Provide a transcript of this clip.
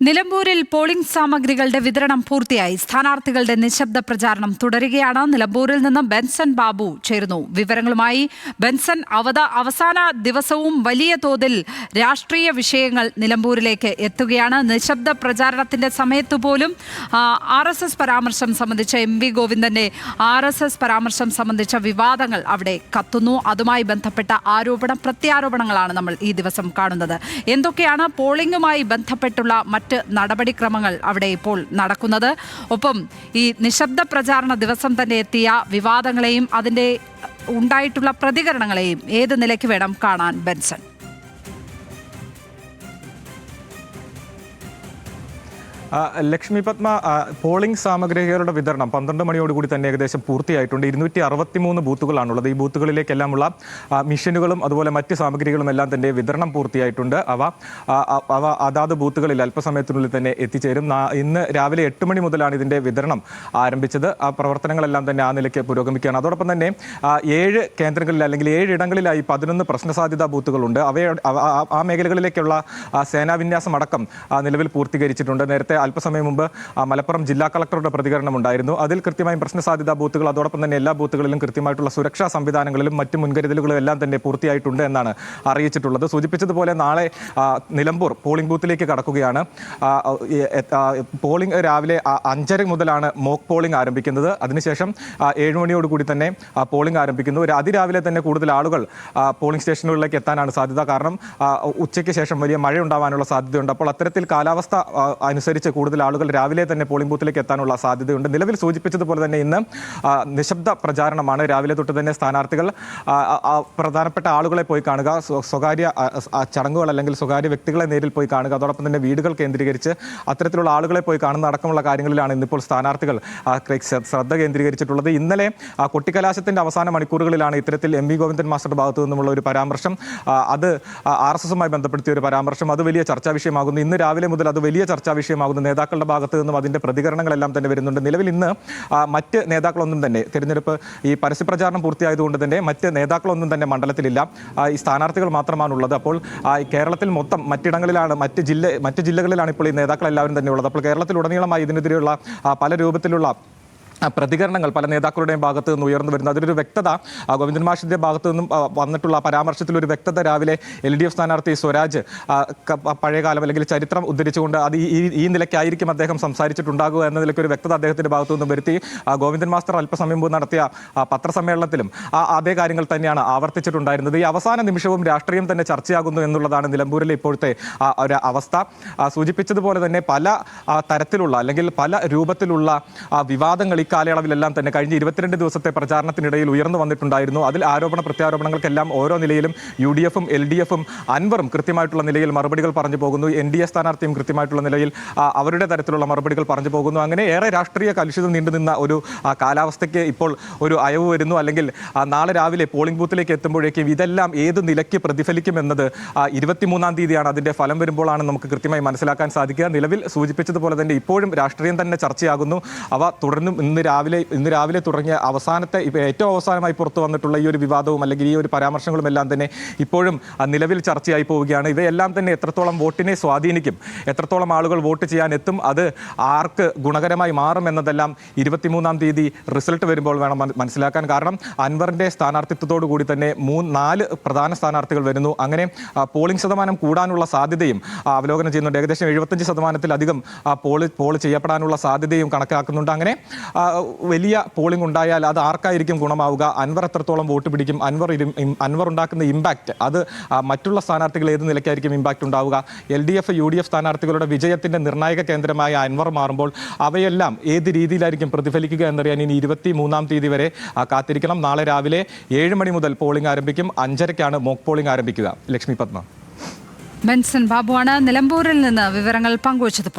നിലമ്പൂരിൽ പോളിംഗ് സാമഗ്രികളുടെ വിതരണം പൂർത്തിയായി. സ്ഥാനാർത്ഥികളുടെ നിശബ്ദ പ്രചാരണം തുടരുകയാണ്. നിലമ്പൂരിൽ നിന്ന് ബെൻസൺ ബാബു ചേരുന്നു വിവരങ്ങളുമായി. ബെൻസൺ, അവസാന ദിവസവും വലിയ തോതിൽ രാഷ്ട്രീയ വിഷയങ്ങൾ നിലമ്പൂരിലേക്ക് എത്തുകയാണ്. നിശബ്ദ പ്രചാരണത്തിന്റെ സമയത്ത് പോലും RSS പരാമർശം സംബന്ധിച്ച MV ഗോവിന്ദന്റെ RSS പരാമർശം സംബന്ധിച്ച വിവാദങ്ങൾ അവിടെ കത്തുന്നു. അതുമായി ബന്ധപ്പെട്ട പ്രത്യാരോപണങ്ങളാണ് നമ്മൾ ഈ ദിവസം കാണുന്നത്. എന്തൊക്കെയാണ് പോളിംഗുമായി ബന്ധപ്പെട്ടുള്ള നടപടിക്രമങ്ങൾ അവിടെ ഇപ്പോൾ നടക്കുന്നത്? ഒപ്പം ഈ നിശബ്ദ പ്രചാരണ ദിവസം തന്നെ എത്തിയ വിവാദങ്ങളെയും അതിൻ്റെ ഉണ്ടായിട്ടുള്ള പ്രതികരണങ്ങളെയും ഏത് നിലയ്ക്ക് വേണം കാണാൻ, ബെൻസൺ? ലക്ഷ്മി പത്മ, പോളിംഗ് സാമഗ്രികളുടെ വിതരണം 12 മണിയോടുകൂടി തന്നെ ഏകദേശം പൂർത്തിയായിട്ടുണ്ട്. 263 ബൂത്തുകളാണുള്ളത്. ഈ ബൂത്തുകളിലേക്കെല്ലാമുള്ള മിഷനുകളും അതുപോലെ മറ്റ് സാമഗ്രികളും എല്ലാം തന്നെ വിതരണം പൂർത്തിയായിട്ടുണ്ട്. അവ അതാത് ബൂത്തുകളിൽ അല്പസമയത്തിനുള്ളിൽ തന്നെ എത്തിച്ചേരും. ഇന്ന് രാവിലെ 8 മണി മുതലാണ് ഇതിൻ്റെ വിതരണം ആരംഭിച്ചത്. ആ പ്രവർത്തനങ്ങളെല്ലാം തന്നെ ആ നിലയ്ക്ക് പുരോഗമിക്കുകയാണ്. അതോടൊപ്പം തന്നെ 7 കേന്ദ്രങ്ങളിൽ അല്ലെങ്കിൽ 7 ഇടങ്ങളിലായി 11 പ്രശ്നസാധ്യതാ ബൂത്തുകളുണ്ട്. ആ മേഖലകളിലേക്കുള്ള സേനാവിന്യാസം അടക്കം നിലവിൽ പൂർത്തീകരിച്ചിട്ടുണ്ട്. നേരത്തെ അല്പസമയം മുമ്പ് മലപ്പുറം ജില്ലാ കളക്ടറുടെ പ്രതികരണം ഉണ്ടായിരുന്നു. അതിൽ കൃത്യമായും പ്രശ്നസാധ്യതാ ബൂത്തുകൾ, അതോടൊപ്പം തന്നെ എല്ലാ ബൂത്തുകളിലും കൃത്യമായിട്ടുള്ള സുരക്ഷാ സംവിധാനങ്ങളിലും മറ്റ് മുൻകരുതലുകളും എല്ലാം തന്നെ പൂർത്തിയായിട്ടുണ്ട് എന്നാണ് അറിയിച്ചിട്ടുള്ളത്. സൂചിപ്പിച്ചതുപോലെ നാളെ നിലമ്പൂർ പോളിംഗ് ബൂത്തിലേക്ക് കടക്കുകയാണ്. പോളിംഗ് രാവിലെ 5:30 മുതലാണ് മോക്ക് പോളിംഗ് ആരംഭിക്കുന്നത്. അതിനുശേഷം 7 മണിയോടുകൂടി തന്നെ പോളിംഗ് ആരംഭിക്കുന്നു. അതിരാവിലെ തന്നെ കൂടുതൽ ആളുകൾ പോളിംഗ് സ്റ്റേഷനുകളിലേക്ക് എത്താനാണ് സാധ്യത. കാരണം ഉച്ചയ്ക്ക് ശേഷം വലിയ മഴ ഉണ്ടാവാനുള്ള സാധ്യതയുണ്ട്. അപ്പോൾ അത്തരത്തിൽ കാലാവസ്ഥ അനുസരിച്ച് കൂടുതൽ ആളുകൾ രാവിലെ തന്നെ പോളിംഗ് ബൂത്തിലേക്ക് എത്താനുള്ള സാധ്യതയുണ്ട്. നിലവിൽ സൂചിപ്പിച്ചതുപോലെ തന്നെ ഇന്ന് നിശബ്ദ പ്രചാരണമാണ്. രാവിലെ തൊട്ട് തന്നെ സ്ഥാനാർത്ഥികൾ പ്രധാനപ്പെട്ട ആളുകളെ പോയി കാണുക, സ്വകാര്യ ചടങ്ങുകൾ അല്ലെങ്കിൽ സ്വകാര്യ വ്യക്തികളെ നേരിൽ പോയി കാണുക, അതോടൊപ്പം തന്നെ വീടുകൾ കേന്ദ്രീകരിച്ച് അത്തരത്തിലുള്ള ആളുകളെ പോയി കാണുന്ന അടക്കമുള്ള കാര്യങ്ങളിലാണ് ഇന്നിപ്പോൾ സ്ഥാനാർത്ഥികൾ ശ്രദ്ധ കേന്ദ്രീകരിച്ചിട്ടുള്ളത്. ഇന്നലെ കൊട്ടിക്കലാശത്തിന്റെ അവസാന മണിക്കൂറുകളിലാണ് ഇത്തരത്തിൽ MV ഗോവിന്ദൻ മാസ്റ്ററുടെ ഭാഗത്തു നിന്നുമുള്ള ഒരു പരാമർശം, അത് RSSുമായി ബന്ധപ്പെടുത്തിയ ഒരു പരാമർശം, അത് വലിയ ചർച്ചാ വിഷയമാകുന്നു. ഇന്ന് രാവിലെ മുതൽ അത് വലിയ ചർച്ചാ വിഷയമാകുന്നു. നേതാക്കളുടെ ഭാഗത്തു നിന്നും അതിൻ്റെ പ്രതികരണങ്ങളെല്ലാം തന്നെ വരുന്നുണ്ട്. നിലവിൽ ഇന്ന് മറ്റ് നേതാക്കളൊന്നും തന്നെ തെരഞ്ഞെടുപ്പ് ഈ പരസ്യപ്രചാരണം പൂർത്തിയായതുകൊണ്ട് തന്നെ മറ്റ് നേതാക്കളൊന്നും തന്നെ മണ്ഡലത്തിലില്ല. ഈ സ്ഥാനാർത്ഥികൾ മാത്രമാണുള്ളത്. അപ്പോൾ കേരളത്തിൽ മൊത്തം മറ്റ് ജില്ലകളിലാണ് ഇപ്പോൾ ഈ നേതാക്കൾ എല്ലാവരും തന്നെ ഉള്ളത്. അപ്പോൾ കേരളത്തിലുടനീളമായി ഇതിനെതിരെയുള്ള പല രൂപത്തിലുള്ള പ്രതികരണങ്ങൾ പല നേതാക്കളുടെയും ഭാഗത്ത് നിന്ന് ഉയർന്നു വരുന്നത്. അതിലൊരു വ്യക്തത ഗോവിന്ദൻ മാഷിന്റെ ഭാഗത്തു നിന്നും വന്നിട്ടുള്ള പരാമർശത്തിലൊരു വ്യക്തത രാവിലെ LDF സ്ഥാനാർത്ഥി സ്വരാജ് പഴയകാലം അല്ലെങ്കിൽ ചരിത്രം ഉദ്ധരിച്ചുകൊണ്ട് അത് ഈ നിലയ്ക്കായിരിക്കും അദ്ദേഹം സംസാരിച്ചിട്ടുണ്ടാകുക എന്ന നിലയ്ക്കൊരു വ്യക്തത അദ്ദേഹത്തിന്റെ ഭാഗത്തു നിന്നും വരുത്തി. ഗോവിന്ദൻ മാസ്റ്റർ അല്പസമയം മുമ്പ് നടത്തിയ പത്രസമ്മേളനത്തിലും അതേ കാര്യങ്ങൾ തന്നെയാണ് ആവർത്തിച്ചിട്ടുണ്ടായിരുന്നത്. ഈ അവസാന നിമിഷവും രാഷ്ട്രീയം തന്നെ ചർച്ചയാകുന്നു എന്നുള്ളതാണ് നിലമ്പൂരിലെ ഇപ്പോഴത്തെ ഒരു അവസ്ഥ. സൂചിപ്പിച്ചതുപോലെ തന്നെ പല തരത്തിലുള്ള അല്ലെങ്കിൽ പല രൂപത്തിലുള്ള വിവാദങ്ങൾ കാലയളവിലെല്ലാം തന്നെ കഴിഞ്ഞ 22 ദിവസത്തെ പ്രചാരണത്തിനിടയിൽ ഉയർന്നു വന്നിട്ടുണ്ടായിരുന്നു. അതിൽ ആരോപണ പ്രത്യാരോപണങ്ങൾക്കെല്ലാം ഓരോ നിലയിലും UDFും LDFും അൻവറും കൃത്യമായിട്ടുള്ള നിലയിൽ മറുപടികൾ പറഞ്ഞു പോകുന്നു. NDA സ്ഥാനാർത്ഥിയും കൃത്യമായിട്ടുള്ള നിലയിൽ അവരുടെ തരത്തിലുള്ള മറുപടികൾ പറഞ്ഞു പോകുന്നു. അങ്ങനെ ഏറെ രാഷ്ട്രീയ കലുഷിതം നീണ്ടുനിന്ന ഒരു കാലാവസ്ഥയ്ക്ക് ഇപ്പോൾ ഒരു അയവ് വരുന്നു. അല്ലെങ്കിൽ നാളെ രാവിലെ പോളിംഗ് ബൂത്തിലേക്ക് എത്തുമ്പോഴേക്കും ഇതെല്ലാം ഏത് നിലയ്ക്ക് പ്രതിഫലിക്കുമെന്നത് 23-ാം തീയതിയാണ് അതിൻ്റെ ഫലം വരുമ്പോഴാണ് നമുക്ക് കൃത്യമായി മനസ്സിലാക്കാൻ സാധിക്കുക. നിലവിൽ സൂചിപ്പിച്ചതുപോലെ തന്നെ ഇപ്പോഴും രാഷ്ട്രീയം തന്നെ ചർച്ചയാകുന്നു. അവ തുടർന്നും ഇന്ന് രാവിലെ തുടങ്ങിയ ഏറ്റവും അവസാനമായി പുറത്തു വന്നിട്ടുള്ള ഈ ഒരു വിവാദവും അല്ലെങ്കിൽ ഈ ഒരു പരാമർശങ്ങളും എല്ലാം തന്നെ ഇപ്പോഴും നിലവിൽ ചർച്ചയായി പോവുകയാണ്. ഇവയെല്ലാം തന്നെ എത്രത്തോളം വോട്ടിനെ സ്വാധീനിക്കും, എത്രത്തോളം ആളുകൾ വോട്ട് ചെയ്യാൻ എത്തും, അത് ആർക്ക് ഗുണകരമായി മാറും എന്നതെല്ലാം 23-ാം തീയതി റിസൾട്ട് വരുമ്പോൾ വേണം മനസ്സിലാക്കാൻ. കാരണം അൻവറിന്റെ സ്ഥാനാർത്ഥിത്വത്തോടു കൂടി തന്നെ 4 പ്രധാന സ്ഥാനാർത്ഥികൾ വരുന്നു. അങ്ങനെ പോളിംഗ് ശതമാനം കൂടാനുള്ള സാധ്യതയും അവലോകനം ചെയ്യുന്നുണ്ട്. ഏകദേശം 75%-ലധികം പോൾ ചെയ്യപ്പെടാനുള്ള സാധ്യതയും കണക്കാക്കുന്നുണ്ട്. അങ്ങനെ വലിയ പോളിംഗ് ഉണ്ടായാൽ അത് ആർക്കായിരിക്കും ഗുണമാവുക, അൻവർ എത്രത്തോളം വോട്ട് പിടിക്കും, അൻവർ ഉണ്ടാക്കുന്ന ഇമ്പാക്റ്റ് അത് മറ്റുള്ള സ്ഥാനാർത്ഥികൾ ഏത് നിലയ്ക്കായിരിക്കും ഇമ്പാക്റ്റ് ഉണ്ടാവുക, LDF UDF സ്ഥാനാർത്ഥികളുടെ വിജയത്തിന്റെ നിർണായക കേന്ദ്രമായ അൻവർ മാറുമ്പോൾ അവയെല്ലാം ഏത് രീതിയിലായിരിക്കും പ്രതിഫലിക്കുക എന്നറിയാൻ ഇനി 23-ാം തീയതി വരെ കാത്തിരിക്കണം. നാളെ രാവിലെ 7 മണി മുതൽ പോളിംഗ് ആരംഭിക്കും. 5:30-ക്കാണ് മോക്ക് പോളിംഗ് ആരംഭിക്കുക. ലക്ഷ്മി പത്മ. ബെൻസൺ ബാബുവാണ് നിലമ്പൂരിൽ നിന്ന് വിവരങ്ങൾ പങ്കുവച്ചത്.